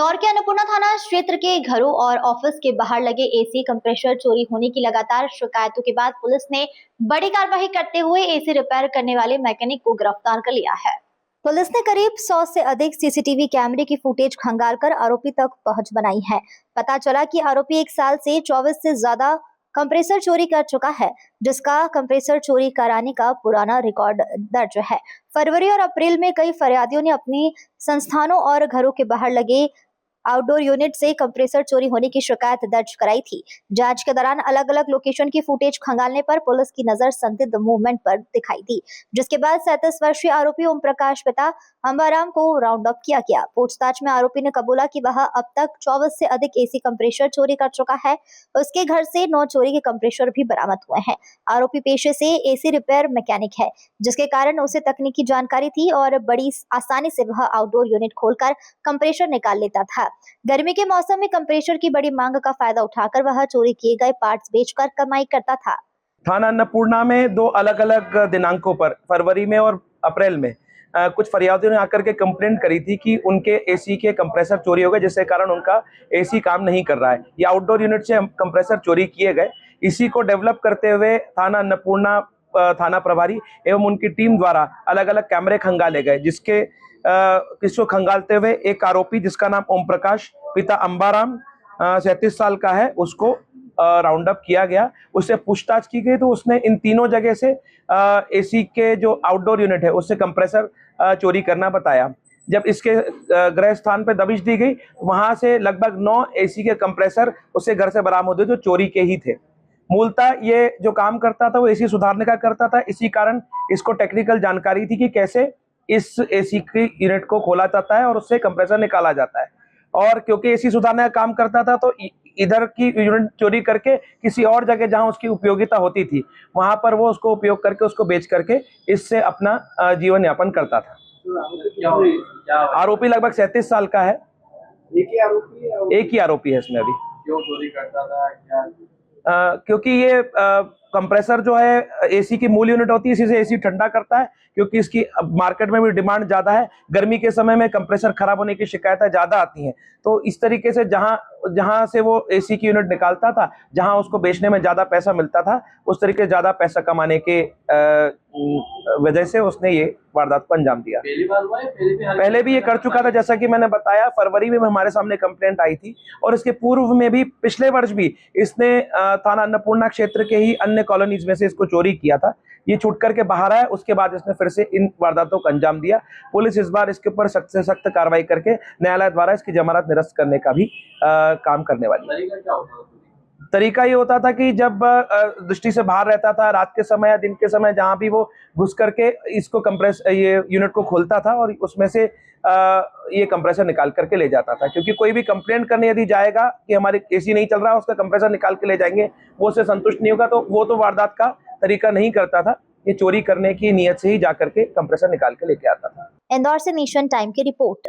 इंदौर के अन्नपूर्णा थाना क्षेत्र के घरों और ऑफिस के बाहर लगे एसी कंप्रेसर चोरी होने की लगातार शिकायतों के बाद पुलिस ने बड़ी कार्रवाई करते हुए एसी रिपेयर करने वाले मैकेनिक को गिरफ्तार कर लिया है। पुलिस ने करीब 100 से अधिक सीसीटीवी कैमरे की फुटेज खंगालकर आरोपी तक पहुंच बनाई है। पता चला कि आरोपी 1 साल से 24 से ज्यादा कंप्रेसर चोरी कर चुका है, जिसका कंप्रेसर चोरी कराने का पुराना रिकॉर्ड दर्ज है। फरवरी और अप्रैल में कई फरियादियों ने अपनी संस्थानों और घरों के बाहर लगे आउटडोर यूनिट से कंप्रेसर चोरी होने की शिकायत दर्ज कराई थी। जांच के दौरान अलग अलग लोकेशन की फुटेज खंगालने पर पुलिस की नजर संदिग्ध मूवमेंट पर दिखाई दी, जिसके बाद 37 वर्षीय आरोपी ओम प्रकाश पिता अंबाराम को राउंड अप किया गया। पूछताछ में आरोपी ने कबूला कि वह अब तक 24 से अधिक एसी कंप्रेसर चोरी कर चुका है। उसके घर से 9 चोरी के कंप्रेसर भी बरामद हुए हैं। आरोपी पेशे से एसी रिपेयर मैकेनिक है, जिसके कारण उसे तकनीकी जानकारी थी और बड़ी आसानी से वह आउटडोर यूनिट खोलकर कंप्रेसर निकाल लेता था। गर्मी के मौसम में कंप्रेसर की बड़ी मांग का फायदा उठाकर वह चोरी किए गए पार्ट्स बेचकर कमाई करता था। थाना अन्नपूर्णा में 2 अलग-अलग दिनांकों पर फरवरी में और अप्रैल में कुछ फरियादियों ने आकर के कंप्लेंट करी थी कि उनके एसी के कंप्रेसर चोरी हो गए, जिसके कारण उनका एसी काम नहीं कर रहा है। ये आउटडोर यूनिट से कंप्रेसर चोरी किए गए। इसी को डेवलप करते हुए थाना अन्नपूर्णा थाना प्रभारी एवं उनकी टीम द्वारा अलग-अलग कैमरे खंगाले गए, इसको खंगालते हुए एक आरोपी जिसका नाम ओम प्रकाश पिता अंबाराम 37 साल का है, उसको राउंड अप किया गया। उससे पूछताछ की गई तो उसने इन तीनों जगह से एसी के जो आउटडोर यूनिट है उससे कंप्रेसर चोरी करना बताया। जब इसके गृह स्थान पर दबिश दी गई, वहां से लगभग 9 एसी के कंप्रेसर उसके घर से बरामद हुए जो चोरी के ही थे। मूलतः ये जो काम करता था वो एसी सुधारने का करता था। इसी कारण इसको टेक्निकल जानकारी थी कि कैसे इस एसी की यूनिट को खोला जाता है और उससे कंप्रेसर निकाला जाता है। और क्योंकि एसी सुधारने का काम करता था तो इधर की यूनिट चोरी करके किसी और जगह जहां उसकी उपयोगिता होती थी वहां पर वो उसको उपयोग करके उसको बेच करके इससे अपना जीवन यापन करता था। आरोपी लगभग 37 साल का है। एक ही आरोपी है इसमें अभी। क्यों चोरी करता था क्या? क्योंकि ये कंप्रेसर जो है एसी की मूल यूनिट होती है, इसी से एसी ठंडा करता है। क्योंकि इसकी मार्केट में भी डिमांड ज्यादा है। गर्मी के समय में कंप्रेसर खराब होने की शिकायतें ज्यादा आती हैं, तो इस तरीके से जहां से वो एसी की यूनिट निकालता था, जहां उसको बेचने में ज्यादा पैसा मिलता था, उस तरीके से ज्यादा पैसा कमाने के वजह से उसने ये वारदात को अंजाम दिया। पहली बार हुआ है? पहले भी ये कर चुका था। जैसा कि मैंने बताया, फरवरी में हमारे सामने कंप्लेंट आई थी और इसके पूर्व में भी पिछले वर्ष भी इसने थाना अन्नपूर्णा क्षेत्र के ही अन्य कॉलोनीज में से इसको चोरी किया था। ये छूट करके बाहर आया, उसके बाद इसने फिर से इन वारदातों को अंजाम दिया। पुलिस इस बार इसके ऊपर सख्त से सख्त कार्रवाई करके न्यायालय द्वारा इसकी जमानत निरस्त करने का भी काम करने वाली है। तरीका ये होता था कि जब दृष्टि से बाहर रहता था, रात के समय या दिन के समय, जहां भी वो घुस करके इसको ये यूनिट को खोलता था और उसमें से ये कंप्रेसर निकाल करके ले जाता था। क्योंकि कोई भी कंप्लेंट करने यदि जाएगा कि हमारे एसी नहीं चल रहा, उसका कंप्रेसर निकाल के ले जाएंगे, वो उससे संतुष्ट नहीं होगा, तो वो तो वारदात का तरीका नहीं करता था। ये चोरी करने की नीयत से ही जाकर के कंप्रेसर निकाल के लेके आता था। इंदौर से नेशन टाइम की रिपोर्ट।